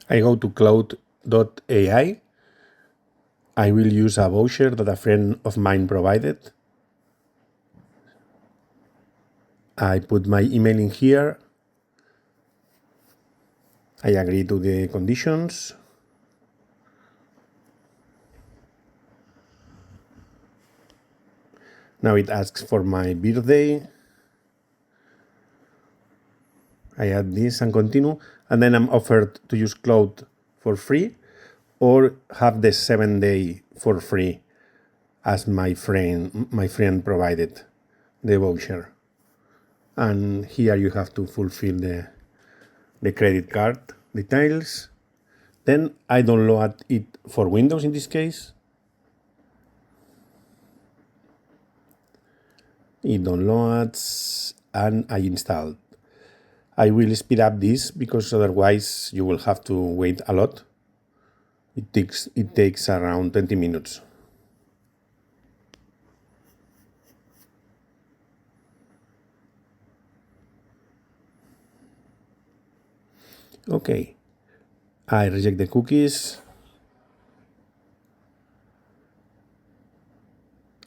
I go to Claude.ai. I will use a voucher that a friend of mine provided. I put my email in here. I agree to the conditions. Now it asks for my birthday. I add this and continue. And then I'm offered to use Claude for free or have the 7-day for free as my friend provided the voucher. And here you have to fulfill the credit card details. Then I download it for Windows in this case. It downloads and I installed. I will speed up this because otherwise you will have to wait a lot. It takes around 20 minutes. Okay, I reject the cookies.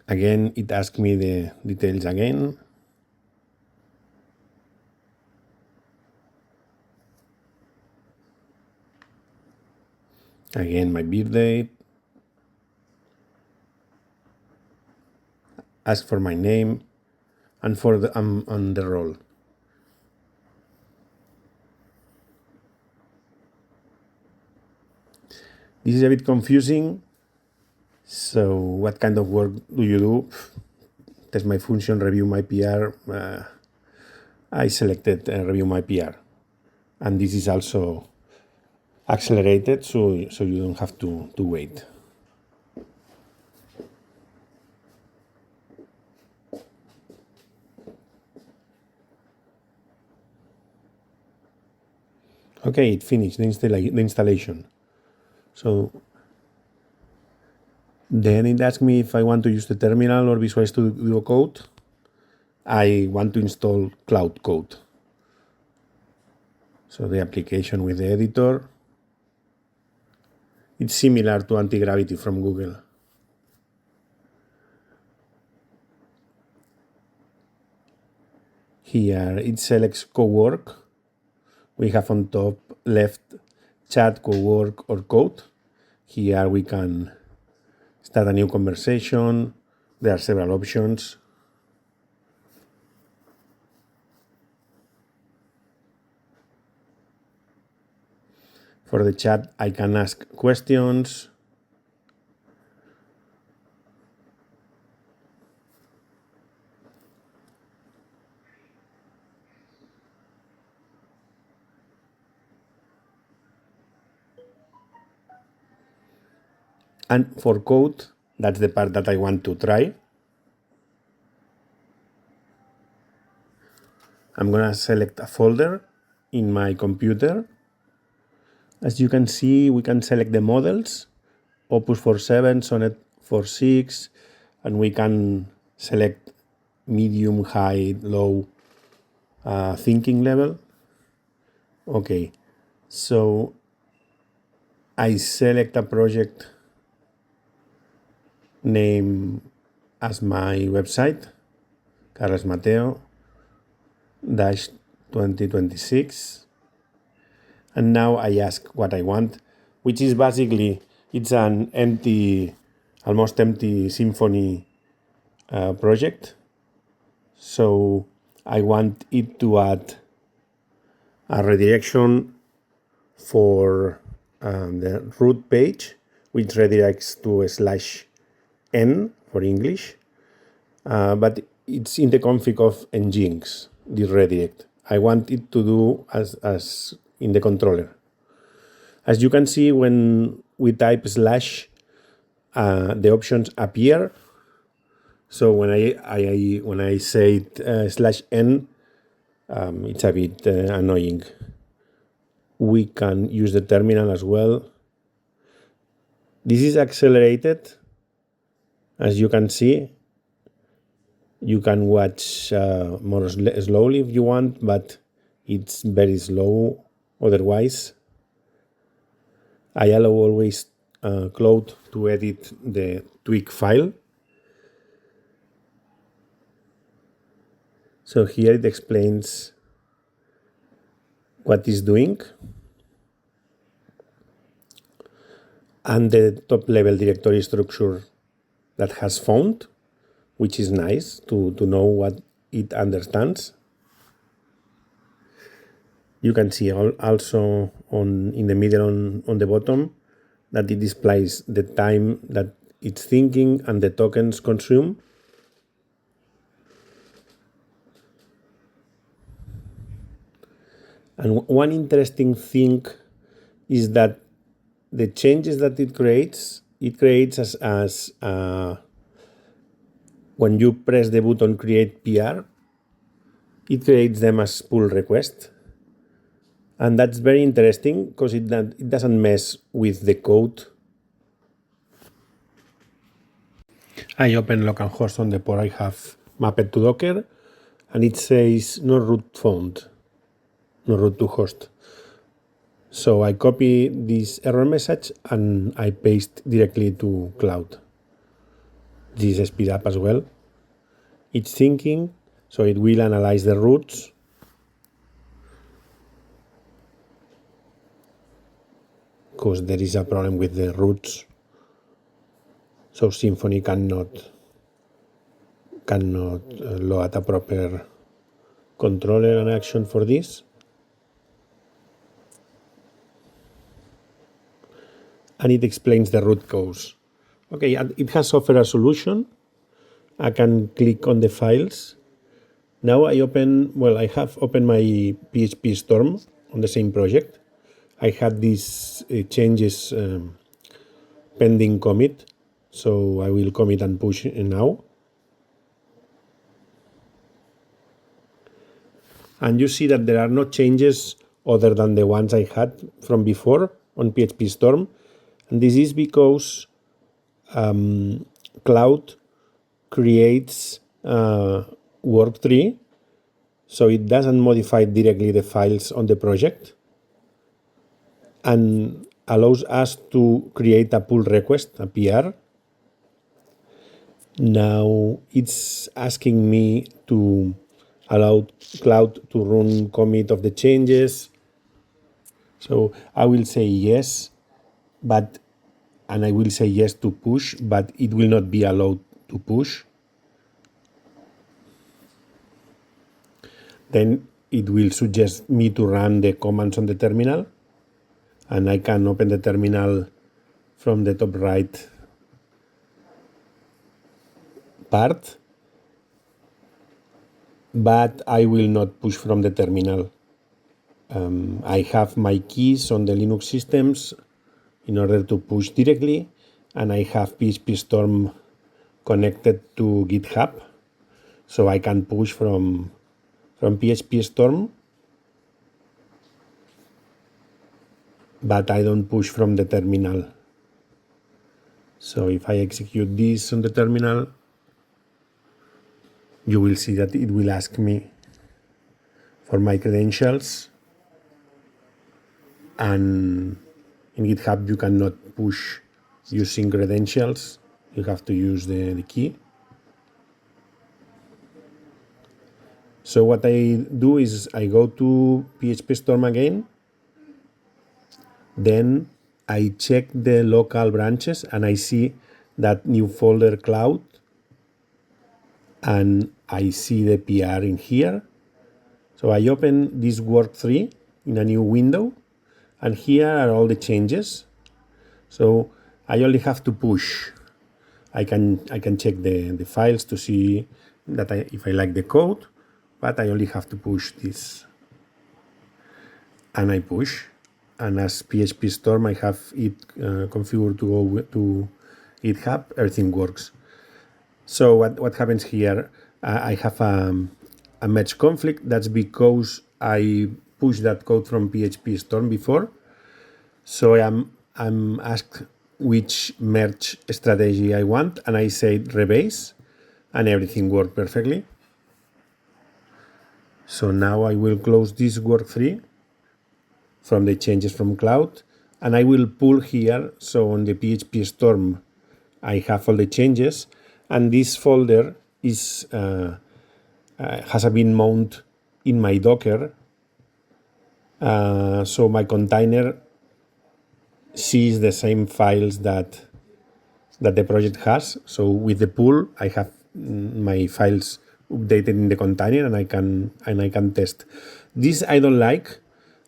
Again, it asks me the details again. Again, my birthday. Ask for my name and for on the role. This is a bit confusing. So what kind of work do you do? Test my function, review my PR. I selected review my PR. And this is also accelerated, so you don't have to wait. Okay, it finished the installation. So then it asks me if I want to use the terminal or Visual Studio Code. I want to install Claude Code. So the application with the editor. It's similar to Anti-Gravity from Google. Here it selects Cowork. We have on top left chat, Cowork, or code. Here we can start a new conversation. There are several options. For the chat, I can ask questions. And for code, that's the part that I want to try. I'm gonna select a folder in my computer. As you can see, we can select the models, Opus 47, Sonnet 46, and we can select medium, high, low thinking level. Okay, so I select a project name as my website, Carlos Mateo -2026. And now I ask what I want, which is basically, it's an empty, almost empty symphony project. So I want it to add a redirection for the root page, which redirects to /n for English. But it's in the config of Nginx, this redirect. I want it to do as in the controller. As you can see, when we type / the options appear. So when I say /n, it's a bit annoying. We can use the terminal as well. This is accelerated. As you can see, you can watch more slowly if you want, but it's very slow otherwise. I allow always Claude to edit the tweak file. So here it explains what it's doing and the top level directory structure that has found, which is nice to know what it understands. You can see also in the middle on the bottom that it displays the time that it's thinking and the tokens consumed. And one interesting thing is that the changes that it creates as when you press the button create PR, it creates them as pull request. And that's very interesting because it doesn't mess with the code. I open localhost on the port I have mapped to Docker, and it says no root found, no root to host. So I copy this error message and I paste directly to Claude. This is speed up as well. It's thinking, so it will analyze the roots. Because there is a problem with the roots. So Symfony cannot load a proper controller and action for this. And it explains the root cause. Okay, and it has offered a solution. I can click on the files. Now I have opened my PHP Storm on the same project. I had these changes pending commit, so I will commit and push now. And you see that there are no changes other than the ones I had from before on PHP Storm. And this is because Claude creates work tree, so it doesn't modify directly the files on the project and allows us to create a pull request, a PR. Now it's asking me to allow Claude to run commit of the changes. So I will say yes, and I will say yes to push, but it will not be allowed to push. Then it will suggest me to run the commands on the terminal, and I can open the terminal from the top right part, but I will not push from the terminal. I have my keys on the Linux systems in order to push directly, and I have PHP Storm connected to GitHub, so I can push from PHP Storm, but I don't push from the terminal. So if I execute this on the terminal, you will see that it will ask me for my credentials, and in GitHub you cannot push using credentials, you have to use the key. So what I do is I go to PHP Storm again, then I check the local branches and I see that new folder Claude, and I see the PR in here. So I open this work tree in a new window, and here are all the changes. So I only have to push. I can check the files to see that if I like the code, but I only have to push this. And I push. And as PHP Storm, I have it configured to go to GitHub. Everything works. So what happens here? I have a merge conflict. That's because I pushed that code from PHP Storm before. So I'm asked which merge strategy I want, and I say rebase, and everything worked perfectly. So now I will close this work tree from the changes from Claude, and I will pull here. So on the PHP Storm, I have all the changes, and this folder is has been mounted in my Docker. So my container sees the same files that the project has. So with the pull, I have my files updated in the container, and I can test. This I don't like.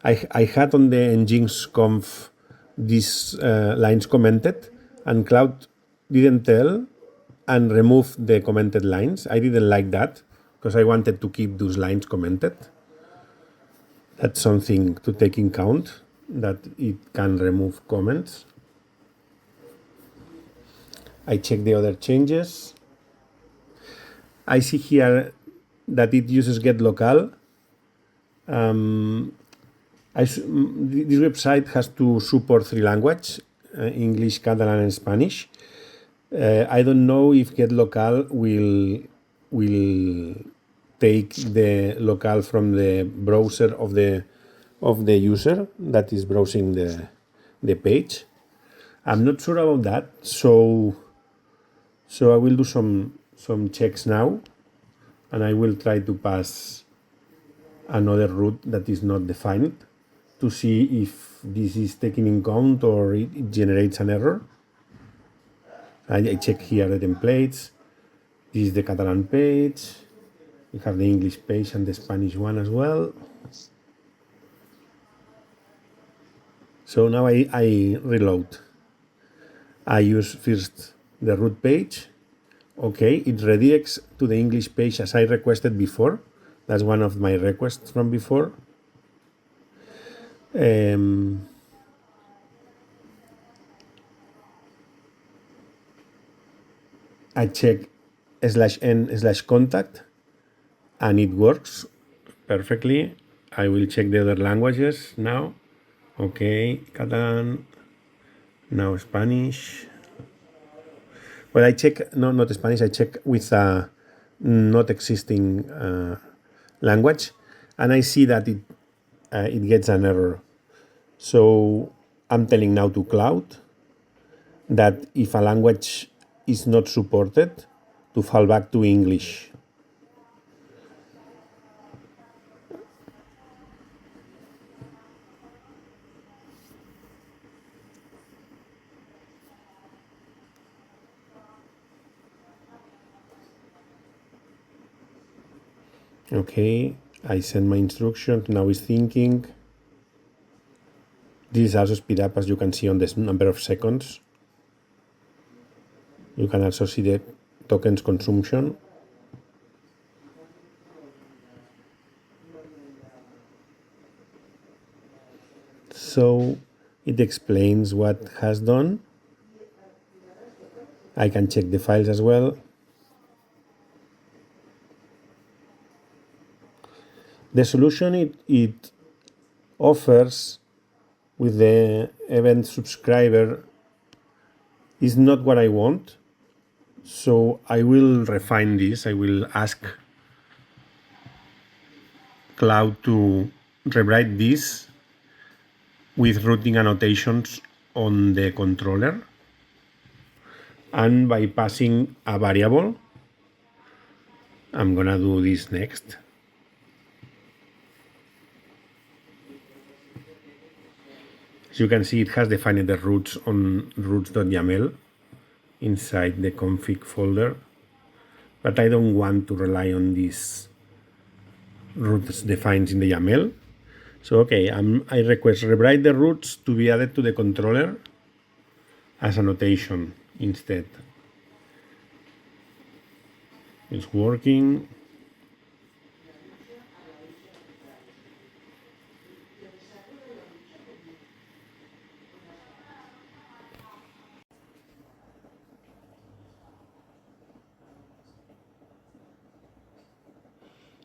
I had on the nginx.conf these lines commented, and Claude didn't tell and remove the commented lines. I didn't like that because I wanted to keep those lines commented. That's something to take in count, that it can remove comments. I check the other changes. I see here that it uses get local. This website has to support 3 languages, English, Catalan, and Spanish. I don't know if get local will take the local from the browser of the user that is browsing the page. I'm not sure about that, so I will do some checks now, and I will try to pass another route that is not defined to see if this is taken in count or it generates an error. I check here the templates. This is the Catalan page. We have the English page and the Spanish one as well. So now I reload. I use first the root page. Okay, it redirects to the English page as I requested before. That's one of my requests from before. I check /n/contact, and it works perfectly. I will check the other languages now. Okay, Catalan, now Spanish. Well, I check, no, not Spanish, I check with a not existing language, and I see that it gets an error. So I'm telling now to Claude that if a language is not supported, to fall back to English. Okay, I send my instruction, now it's thinking. This is also speed up, as you can see on this number of seconds. You can also see the tokens consumption. So it explains what has done. I can check the files as well. The solution it offers with the event subscriber is not what I want. So I will refine this. I will ask Claude to rewrite this with routing annotations on the controller, and by passing a variable. I'm gonna do this next. As you can see, it has defined the routes on routes.yaml inside the config folder, but I don't want to rely on these routes defined in the YAML. So okay, I request rewrite the routes to be added to the controller as annotation instead. It's working.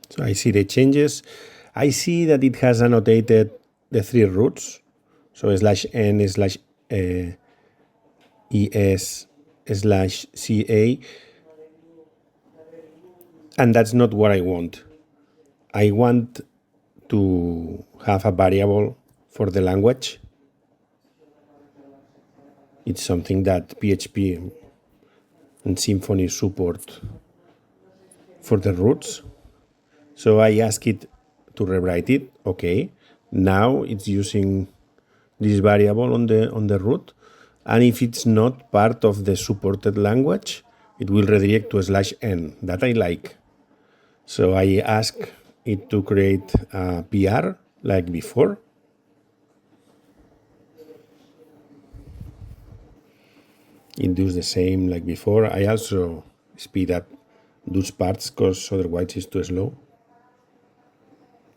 So I see the changes. I see that it has annotated the 3 routes. So /n/es/ca, and that's not what I want. I want to have a variable for the language. It's something that PHP and Symfony support for the roots. So I ask it to rewrite it. Okay, now it's using this variable on the root, and if it's not part of the supported language, it will redirect to /n. That I like. So I ask it to create a PR like before. It does the same like before. I also speed up those parts because otherwise it's too slow.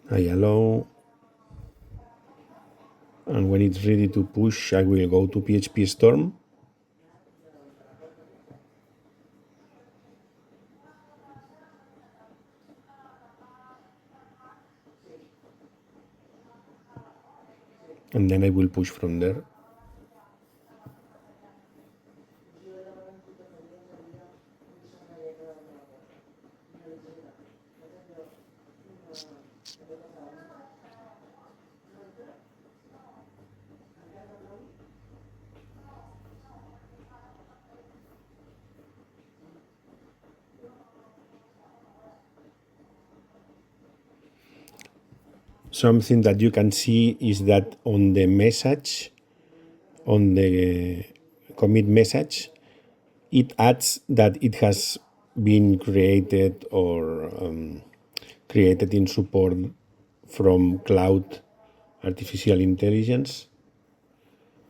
I allow, and when it's ready to push, I will go to PHP Storm. And then I will push from there. Something that you can see is that on the message, on the commit message, it adds that it has been created or created in support from Cloud Artificial Intelligence,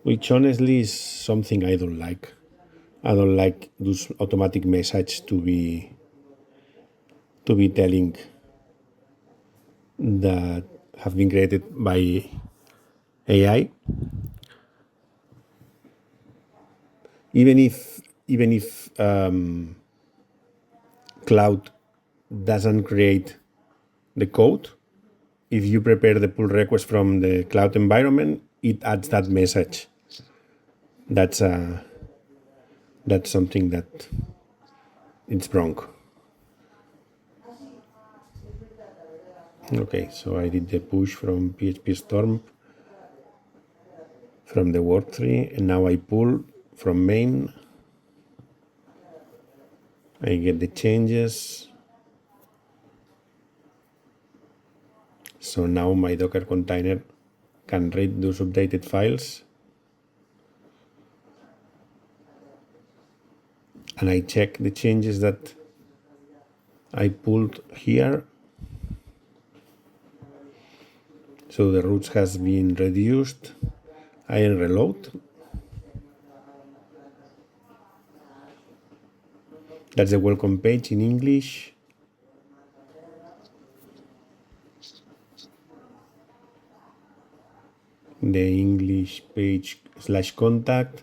which honestly is something I don't like. I don't like those automatic message to be telling that have been created by AI. Even if Cloud doesn't create the code, if you prepare the pull request from the cloud environment, it adds that message. That's something that it's wrong. Okay, so I did the push from PHP Storm from the work tree, and now I pull from main. I get the changes. So now my Docker container can read those updated files. And I check the changes that I pulled here. So the roots has been reduced. I reload. That's the welcome page in English. The English page /contact.